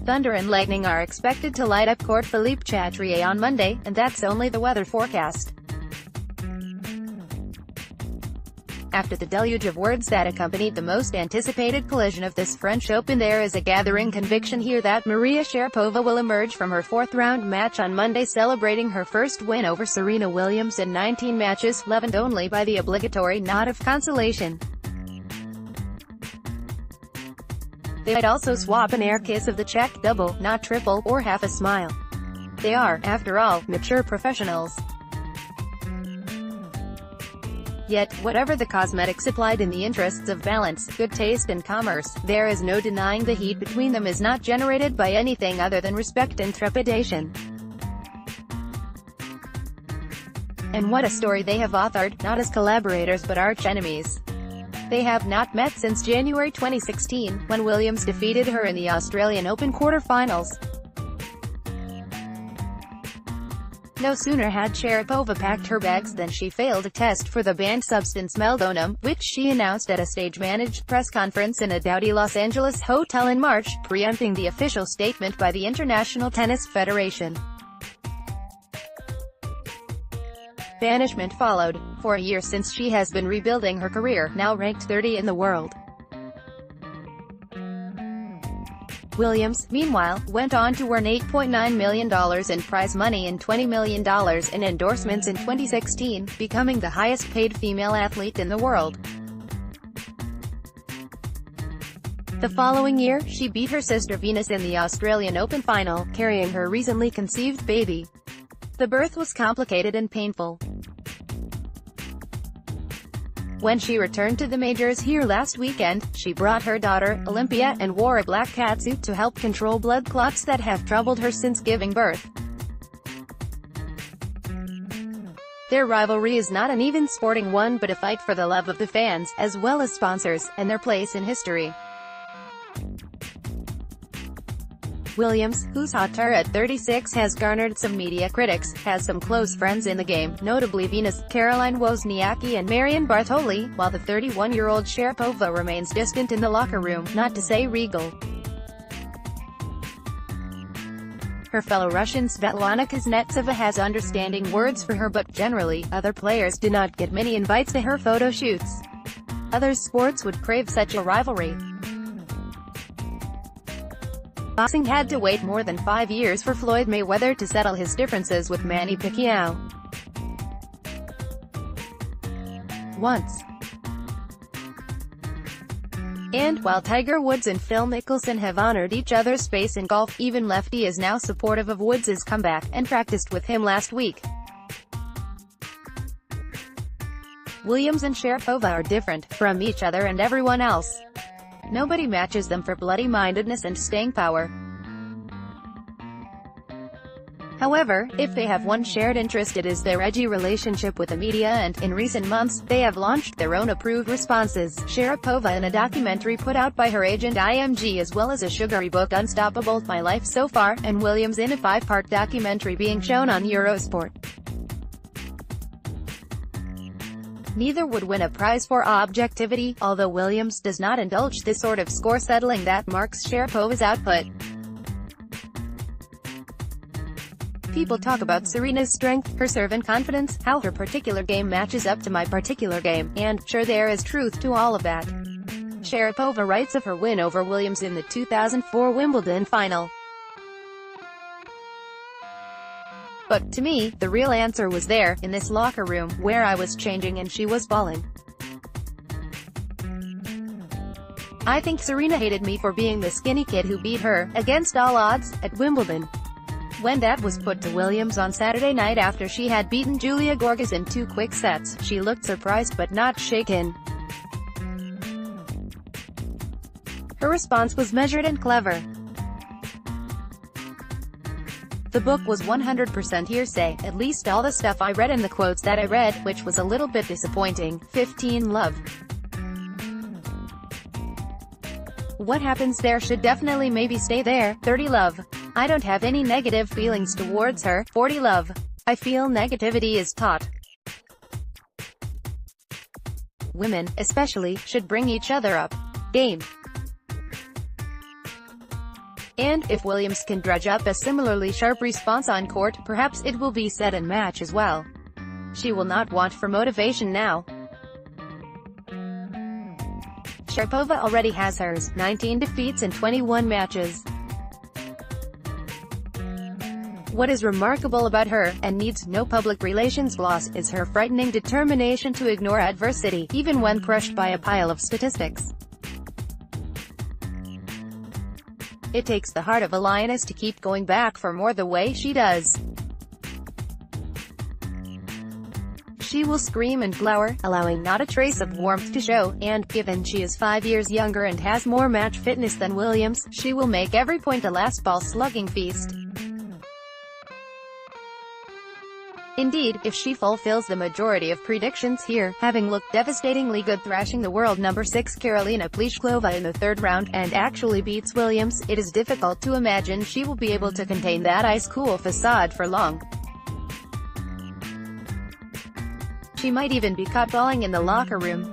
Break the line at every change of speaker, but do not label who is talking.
Thunder and lightning are expected to light up Court Philippe Chatrier on Monday, and that's only the weather forecast. After the deluge of words that accompanied the most anticipated collision of this French Open, there is a gathering conviction here that Maria Sharapova will emerge from her fourth-round match on Monday celebrating her first win over Serena Williams in 19 matches, leavened only by the obligatory nod of consolation. They might also swap an air kiss of the Czech, double, not triple, or half a smile. They are, after all, mature professionals. Yet, whatever the cosmetics applied in the interests of balance, good taste and commerce, there is no denying the heat between them is not generated by anything other than respect and trepidation. And what a story they have authored, not as collaborators but arch-enemies. They have not met since January 2016, when Williams defeated her in the Australian Open quarter-finals. No sooner had Sharapova packed her bags than she failed a test for the banned substance meldonium, which she announced at a stage-managed press conference in a dowdy Los Angeles hotel in March, preempting the official statement by the International Tennis Federation. Banishment followed. For a year since she has been rebuilding her career, now ranked 30 in the world. Williams, meanwhile, went on to earn $8.9 million in prize money and $20 million in endorsements in 2016, becoming the highest-paid female athlete in the world. The following year, she beat her sister Venus in the Australian Open final, carrying her recently conceived baby. The birth was complicated and painful. When she returned to the majors here last weekend, she brought her daughter, Olympia, and wore a black catsuit to help control blood clots that have troubled her since giving birth. Their rivalry is not an even sporting one but a fight for the love of the fans, as well as sponsors, and their place in history. Williams, whose hauteur at 36 has garnered some media critics, has some close friends in the game, notably Venus, Caroline Wozniacki and Marion Bartoli, while the 31-year-old Sharapova remains distant in the locker room, not to say regal. Her fellow Russian Svetlana Kuznetsova has understanding words for her, but generally, other players do not get many invites to her photo shoots. Other sports would crave such a rivalry. Boxing had to wait more than 5 years for Floyd Mayweather to settle his differences with Manny Pacquiao. Once. And while Tiger Woods and Phil Mickelson have honored each other's space in golf, even Lefty is now supportive of Woods' comeback, and practiced with him last week. Williams and Sharapova are different from each other and everyone else. Nobody matches them for bloody-mindedness and staying power. However, if they have one shared interest, it is their edgy relationship with the media, and, in recent months, they have launched their own approved responses. Sharapova in a documentary put out by her agent IMG, as well as a sugary book Unstoppable, My Life So Far, and Williams in a 5-part documentary being shown on Eurosport. Neither would win a prize for objectivity, although Williams does not indulge the sort of score-settling that marks Sharapova's output. People talk about Serena's strength, her serve and confidence, how her particular game matches up to my particular game, and, sure, there is truth to all of that. Sharapova writes of her win over Williams in the 2004 Wimbledon final. But, to me, the real answer was there, in this locker room, where I was changing and she was balling. I think Serena hated me for being the skinny kid who beat her, against all odds, at Wimbledon. When that was put to Williams on Saturday night after she had beaten Julia Gorgas in 2 quick sets, she looked surprised but not shaken. Her response was measured and clever. The book was 100% hearsay, at least all the stuff I read and the quotes that I read, which was a little bit disappointing. 15 Love. What happens there should definitely maybe stay there. 30 Love. I don't have any negative feelings towards her. 40 Love. I feel negativity is taught. Women, especially, should bring each other up. Game. And, if Williams can dredge up a similarly sharp response on court, perhaps it will be set and match as well. She will not want for motivation now. Sharapova already has hers, 19 defeats in 21 matches. What is remarkable about her, and needs no public relations gloss, is her frightening determination to ignore adversity, even when crushed by a pile of statistics. It takes the heart of a lioness to keep going back for more the way she does. She will scream and glower, allowing not a trace of warmth to show, and, given she is 5 years younger and has more match fitness than Williams, she will make every point a last ball slugging feast. Indeed, if she fulfills the majority of predictions here, having looked devastatingly good thrashing the world number 6 Karolina Pliskova in the third round, and actually beats Williams, it is difficult to imagine she will be able to contain that ice-cool facade for long. She might even be caught bawling in the locker room.